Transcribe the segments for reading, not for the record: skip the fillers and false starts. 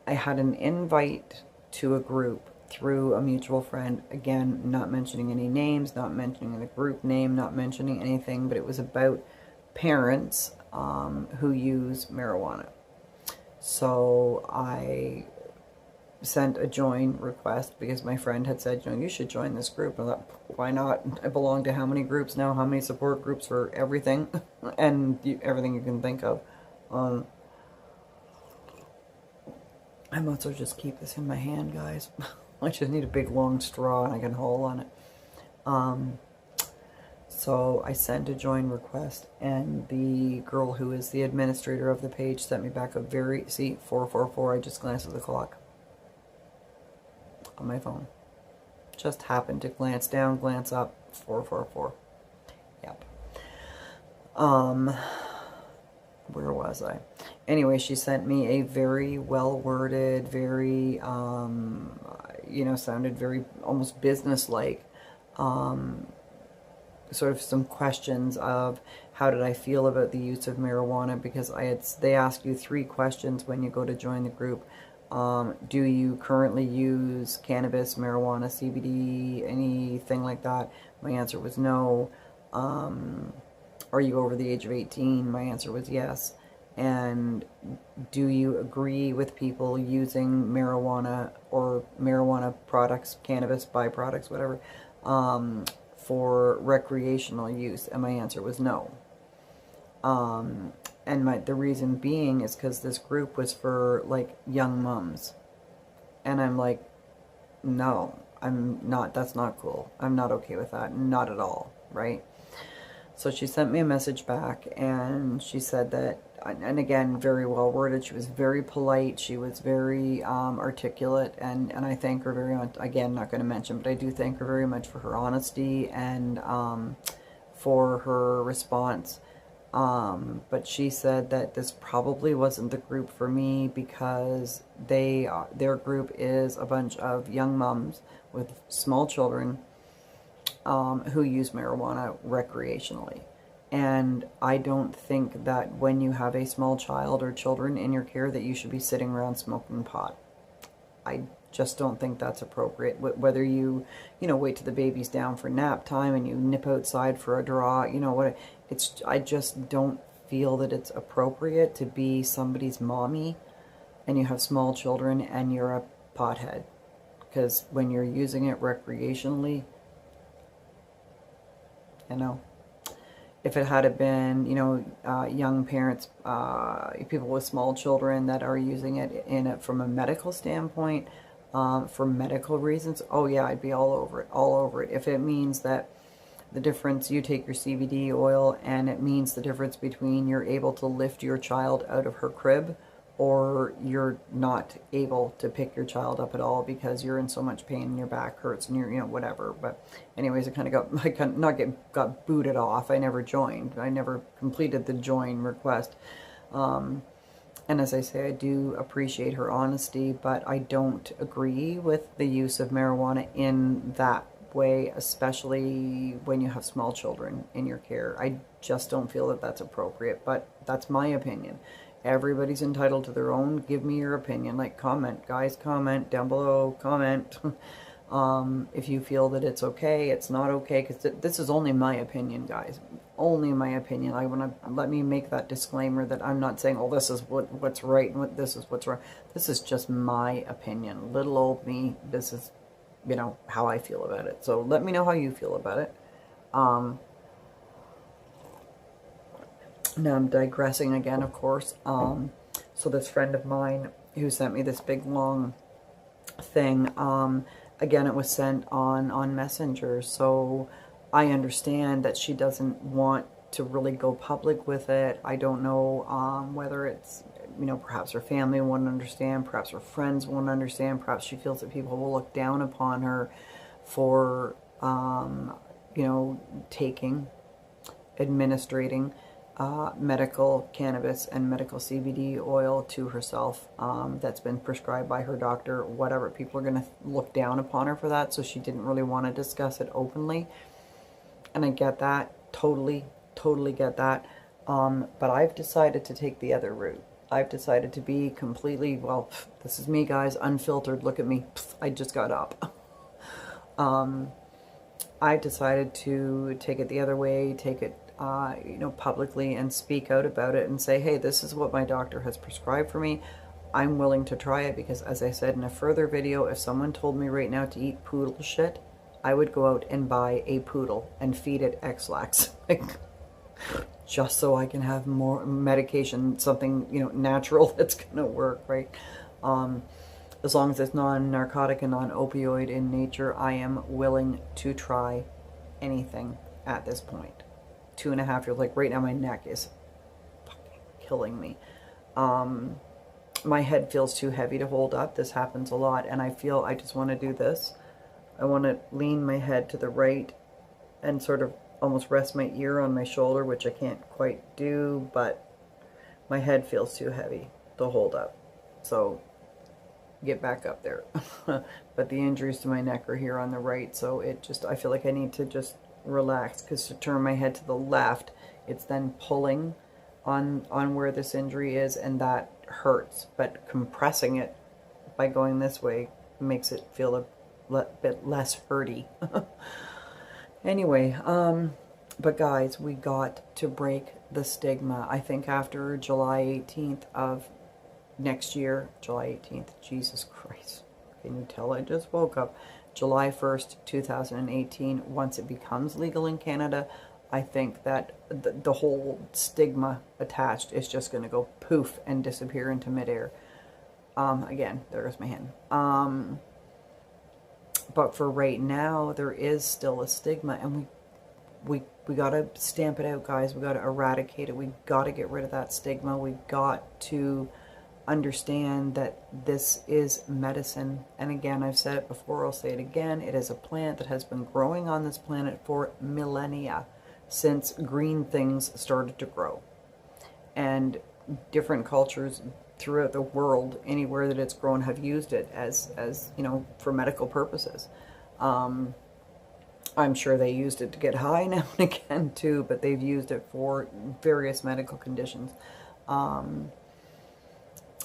I had an invite to a group through a mutual friend. Again, not mentioning any names, not mentioning the group name, not mentioning anything, but it was about parents who use marijuana. So I sent a join request because my friend had said, you should join this group. I thought, why not? I belong to how many groups now? How many support groups for everything? And everything you can think of. I might as well just keep this in my hand, guys. I just need a big long straw and I can haul on it. So I sent a join request, and the girl who is the administrator of the page sent me back a see, 444. I just glanced at the clock on my phone. Just happened to glance down, glance up, 444. Yep. Where was I? Anyway, she sent me a very well-worded, very, sounded very almost business-like, sort of some questions of how did I feel about the use of marijuana, because they ask you 3 questions when you go to join the group. Do you currently use cannabis, marijuana, CBD, anything like that? My answer was no. Are you over the age of 18? My answer was yes. And do you agree with people using marijuana or marijuana products, cannabis byproducts, whatever, for recreational use? And my answer was no. And the reason being is because this group was for like young mums. And I'm like, no, I'm not, that's not cool. I'm not okay with that. Not at all, right? So she sent me a message back, and she said that, and again, very well worded. She was very polite. She was very articulate, and I thank her very much. Again, not going to mention, but I do thank her very much for her honesty and for her response. But she said that this probably wasn't the group for me because their group is a bunch of young mums with small children who use marijuana recreationally. And I don't think that when you have a small child or children in your care that you should be sitting around smoking pot. I just don't think that's appropriate. Whether you wait till the baby's down for nap time and you nip outside for a draw, I just don't feel that it's appropriate to be somebody's mommy and you have small children and you're a pothead. Because when you're using it recreationally, if it had been, young parents, people with small children that are using it from a medical standpoint, for medical reasons, oh yeah, I'd be all over it. If it means that the difference, you take your CBD oil and it means the difference between you're able to lift your child out of her crib or you're not able to pick your child up at all because you're in so much pain and your back hurts and you're, whatever. But anyways, got booted off. I never joined. I never completed the join request. And as I say, I do appreciate her honesty, but I don't agree with the use of marijuana in that way, especially when you have small children in your care. I just don't feel that that's appropriate, but that's my opinion. Everybody's entitled to their own. Give me your opinion. Like, comment, guys, comment down below, comment. If you feel that it's okay, it's not okay, because this is only my opinion, guys. Only my opinion. I want to let me make that disclaimer that I'm not saying, oh, this is what's right and this is what's wrong. This is just my opinion. Little old me. This is, how I feel about it. So let me know how you feel about it. Now I'm digressing again, of course. So this friend of mine who sent me this big long thing, again, it was sent on Messenger. So I understand that she doesn't want to really go public with it. I don't know whether it's, perhaps her family won't understand, perhaps her friends won't understand, perhaps she feels that people will look down upon her for, administrating medical cannabis and medical CBD oil to herself that's been prescribed by her doctor, whatever. People are going to look down upon her for that, so she didn't really want to discuss it openly. And I get that, totally get that. But I've decided to take the other route. I've decided to be completely, well, this is me, guys, unfiltered. Look at me. I just got up. I decided to take it the other way, take it, publicly, and speak out about it and say, hey, this is what my doctor has prescribed for me. I'm willing to try it because, as I said in a further video, if someone told me right now to eat poodle shit, I would go out and buy a poodle and feed it X-Lax. Just so I can have more medication, something, natural that's going to work, right? As long as it's non-narcotic and non-opioid in nature, I am willing to try anything at this point. 2.5 years, like right now my neck is fucking killing me. My head feels too heavy to hold up. This happens a lot, and I feel I just want to do this. I want to lean my head to the right and sort of almost rest my ear on my shoulder, which I can't quite do, but my head feels too heavy to hold up. So get back up there. But the injuries to my neck are here on the right, so I feel like I need to just relax, because to turn my head to the left, it's then pulling on where this injury is, and that hurts. But compressing it by going this way makes it feel a bit less hurty. Anyway, but guys, we got to break the stigma. I think after July 18th of next year, July 18th, Jesus Christ, can you tell I just woke up? July 1st, 2018, once it becomes legal in Canada, I think that the whole stigma attached is just going to go poof and disappear into midair. Again, there's my hand. But for right now, there is still a stigma, and we got to stamp it out, guys. We got to eradicate it. We got to get rid of that stigma. We got to understand that this is medicine. And again, I've said it before, I'll say it again. It is a plant that has been growing on this planet for millennia, since green things started to grow. And different cultures throughout the world, anywhere that it's grown, have used it as for medical purposes. I'm sure they used it to get high now and again too, but they've used it for various medical conditions.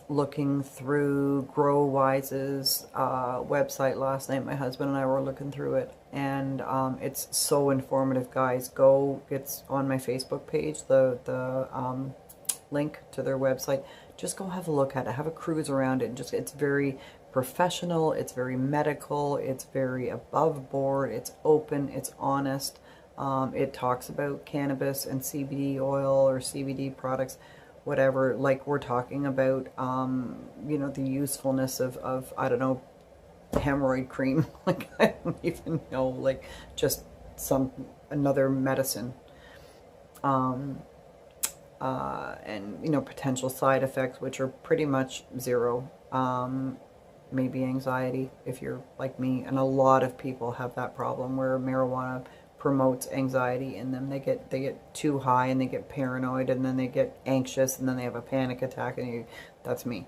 Looking through GrowWise's website last night, my husband and I were looking through it, and it's so informative, guys. It's on my Facebook page, the link to their website. Just go have a look at it, have a cruise around it. It's very professional, it's very medical, it's very above board, it's open, it's honest. It talks about cannabis and CBD oil or CBD products, whatever, like we're talking about, the usefulness of, I don't know, hemorrhoid cream. Like, I don't even know, like, just another medicine. And, potential side effects, which are pretty much zero. Maybe anxiety, if you're like me, and a lot of people have that problem where marijuana promotes anxiety in them. They get too high and they get paranoid, and then they get anxious, and then they have a panic attack, and that's me.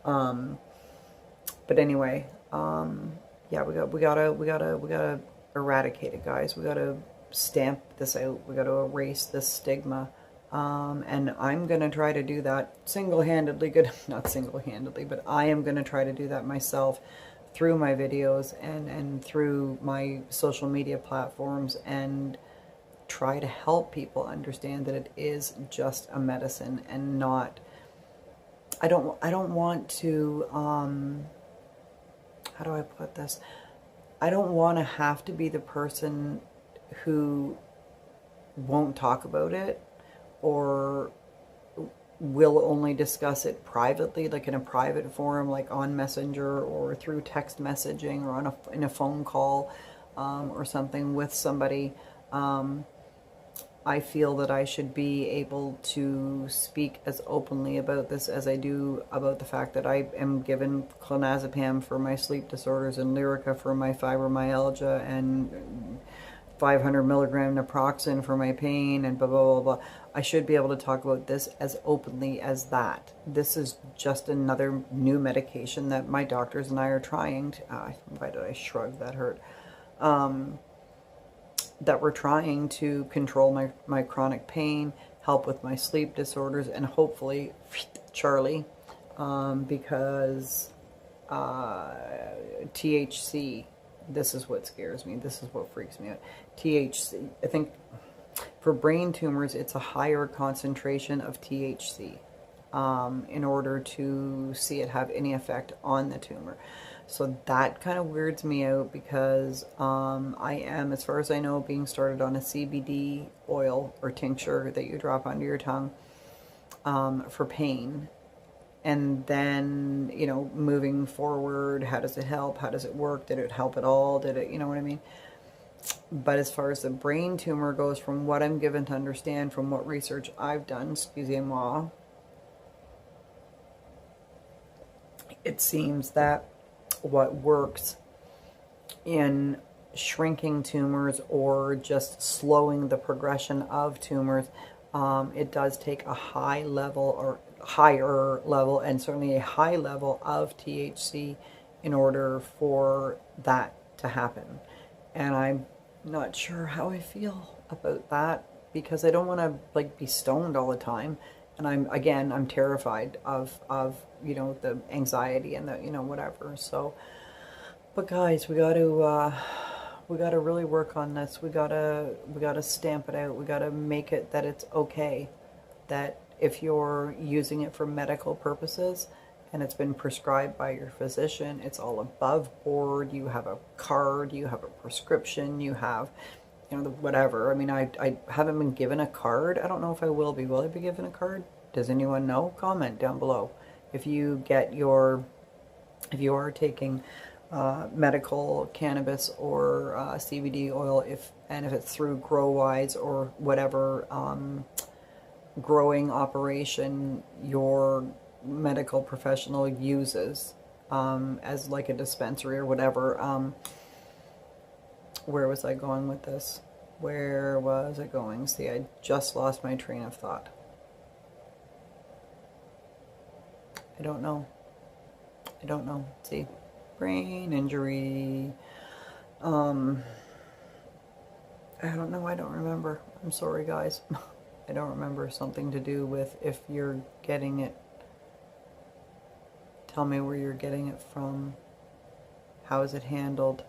But anyway, yeah, we gotta eradicate it, guys. We gotta stamp this out. We gotta erase this stigma. And I'm gonna try to do that single-handedly. Not single-handedly, but I am gonna try to do that myself through my videos and through my social media platforms, and try to help people understand that it is just a medicine and not, I don't want to, how do I put this? I don't want to have to be the person who won't talk about it, or will only discuss it privately, like in a private forum, like on Messenger or through text messaging, or in a phone call, or something with somebody. I feel that I should be able to speak as openly about this as I do about the fact that I am given clonazepam for my sleep disorders, and Lyrica for my fibromyalgia, and 500 milligram naproxen for my pain, and blah, blah, blah, blah. I should be able to talk about this as openly as that. This is just another new medication that my doctors and I are trying to, why did I shrug? That hurt. That we're trying to control my chronic pain, help with my sleep disorders, and hopefully Charlie, because THC, this is what scares me. This is what freaks me out. THC, I think for brain tumors, it's a higher concentration of THC in order to see it have any effect on the tumor. So that kind of weirds me out because I am, as far as I know, being started on a CBD oil or tincture that you drop under your tongue for pain. And then, you know, moving forward, how does it help? How does it work? Did it help at all? Did it, you know what I mean? But as far as the brain tumor goes, from what I'm given to understand, from what research I've done, excusez-moi, it seems that what works in shrinking tumors or just slowing the progression of tumors, it does take a high level or higher level, and certainly a high level of THC in order for that to happen. And I'm not sure how I feel about that, because I don't want to like be stoned all the time. And I'm terrified of you know, the anxiety and the, you know, whatever. So, but guys, we got to really work on this. We got to stamp it out. We got to make it that it's okay, that if you're using it for medical purposes and it's been prescribed by your physician, it's all above board. You have a card, you have a prescription, you have, you know, whatever. I mean, I haven't been given a card. I don't know if I will be. Will I be given a card? Does anyone know? Comment down below. If you are taking medical cannabis or CBD oil, if it's through GrowWise or whatever growing operation your medical professional uses as like a dispensary or whatever. Where was I going with this? Where was I going? See, I just lost my train of thought. I don't know. See, brain injury. I don't know. I don't remember. I'm sorry, guys. I don't remember. Something to do with if you're getting it. Tell me where you're getting it from. How is it handled?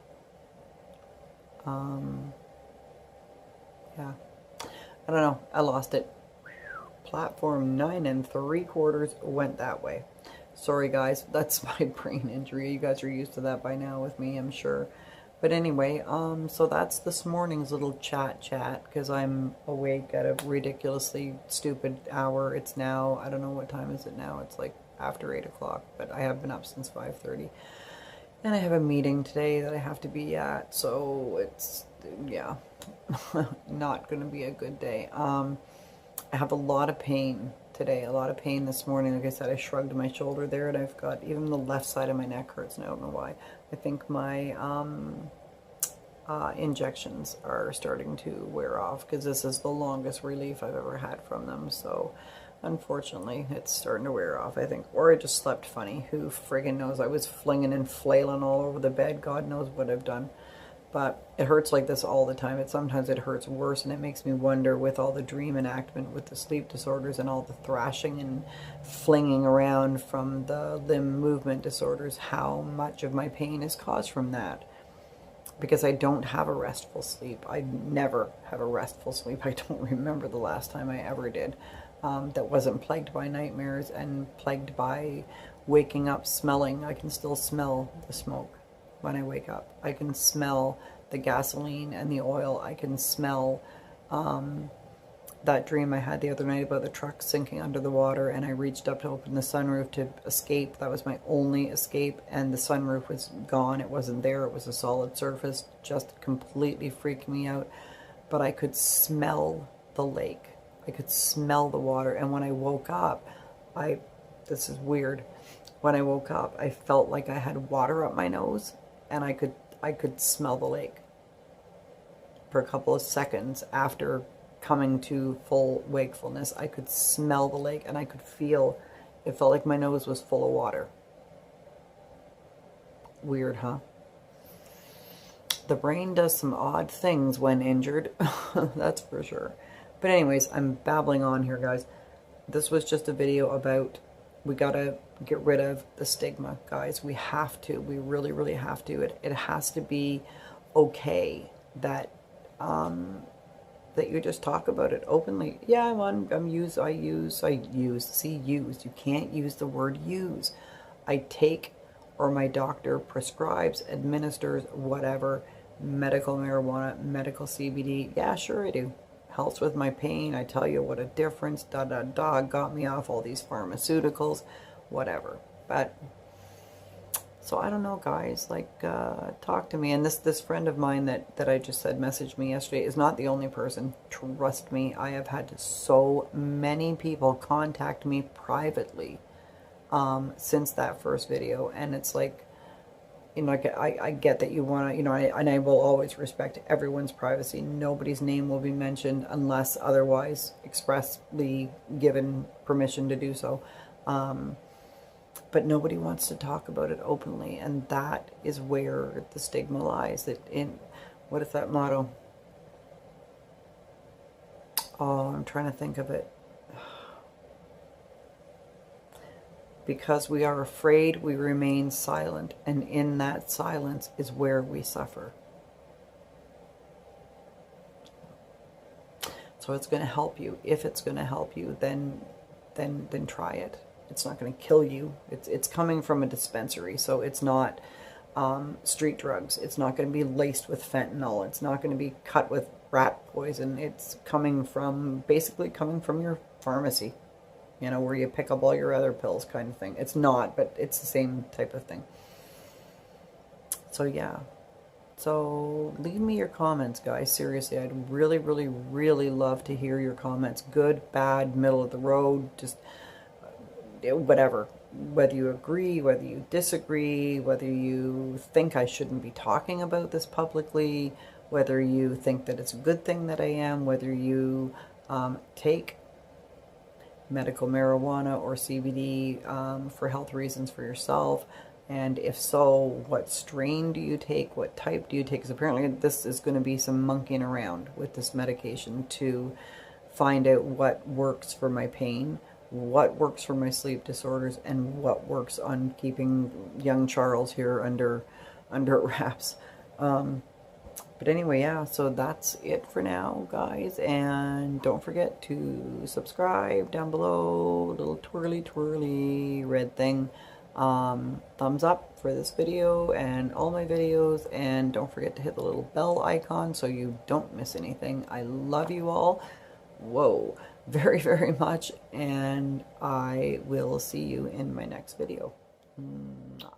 Yeah. I don't know. I lost it. Platform 9 3/4 went that way. Sorry, guys. That's my brain injury. You guys are used to that by now with me, I'm sure. But anyway, so that's this morning's little chat, because I'm awake at a ridiculously stupid hour. It's now, I don't know what time is it now. It's like after 8 o'clock, but I have been up since 5:30. And I have a meeting today that I have to be at, so it's, yeah, not going to be a good day. I have a lot of pain today, a lot of pain this morning. Like I said, I shrugged my shoulder there, and I've got, even the left side of my neck hurts, and I don't know why. I think my injections are starting to wear off, because this is the longest relief I've ever had from them. So unfortunately, it's starting to wear off, I think. Or I just slept funny. Who friggin' knows? I was flinging and flailing all over the bed. God knows what I've done. But it hurts like this all the time. Sometimes it hurts worse, and it makes me wonder, with all the dream enactment, with the sleep disorders and all the thrashing and flinging around from the limb movement disorders, how much of my pain is caused from that. Because I don't have a restful sleep. I never have a restful sleep. I don't remember the last time I ever did. That wasn't plagued by nightmares and plagued by waking up smelling. I can still smell the smoke when I wake up. I can smell the gasoline and the oil. I can smell that dream I had the other night about the truck sinking under the water, and I reached up to open the sunroof to escape. That was my only escape, and the sunroof was gone. It wasn't there. It was a solid surface, just completely freaked me out. But I could smell the lake. I could smell the water, and when I woke up, this is weird. When I woke up, I felt like I had water up my nose, and I could smell the lake for a couple of seconds after coming to full wakefulness. I could smell the lake, and I could feel, it felt like my nose was full of water. Weird, huh? The brain does some odd things when injured, that's for sure. But anyways, I'm babbling on here, guys. This was just a video about We got to get rid of the stigma, guys. We have to. We really, really have to. It has to be okay that that you just talk about it openly. Yeah, I'm use. See, use. You can't use the word use. I take, or my doctor prescribes, administers, whatever, medical marijuana, medical CBD. Yeah, sure I do. Helps with my pain. I tell you what a difference. Da da da. Got me off all these pharmaceuticals, whatever. But so I don't know, guys. Like, talk to me. And this friend of mine that I just said messaged me yesterday is not the only person. Trust me, I have had so many people contact me privately since that first video, and it's like, you know, I get that you want to, you know, and I will always respect everyone's privacy. Nobody's name will be mentioned unless otherwise expressly given permission to do so. But nobody wants to talk about it openly, and that is where the stigma lies. That in, what is that motto? Oh, I'm trying to think of it. Because we are afraid, we remain silent, and in that silence is where we suffer. So it's going to help you. If it's going to help you, then try it. It's not going to kill you. It's coming from a dispensary, so it's not street drugs. It's not going to be laced with fentanyl. It's not going to be cut with rat poison. It's coming from, basically coming from your pharmacy, you know, where you pick up all your other pills kind of thing. It's not, but it's the same type of thing. So yeah. So leave me your comments, guys. Seriously, I'd really, really, really love to hear your comments. Good, bad, middle of the road, just whatever. Whether you agree, whether you disagree, whether you think I shouldn't be talking about this publicly, whether you think that it's a good thing that I am, whether you take medical marijuana or CBD for health reasons for yourself, and if so, what strain do you take, what type do you take, because apparently this is going to be some monkeying around with this medication to find out what works for my pain, what works for my sleep disorders, and what works on keeping young Charles here under wraps. But anyway, yeah, so that's it for now, guys. And don't forget to subscribe down below, little twirly red thing. Thumbs up for this video and all my videos. And don't forget to hit the little bell icon so you don't miss anything. I love you all. Whoa, very, very much. And I will see you in my next video. Mwah.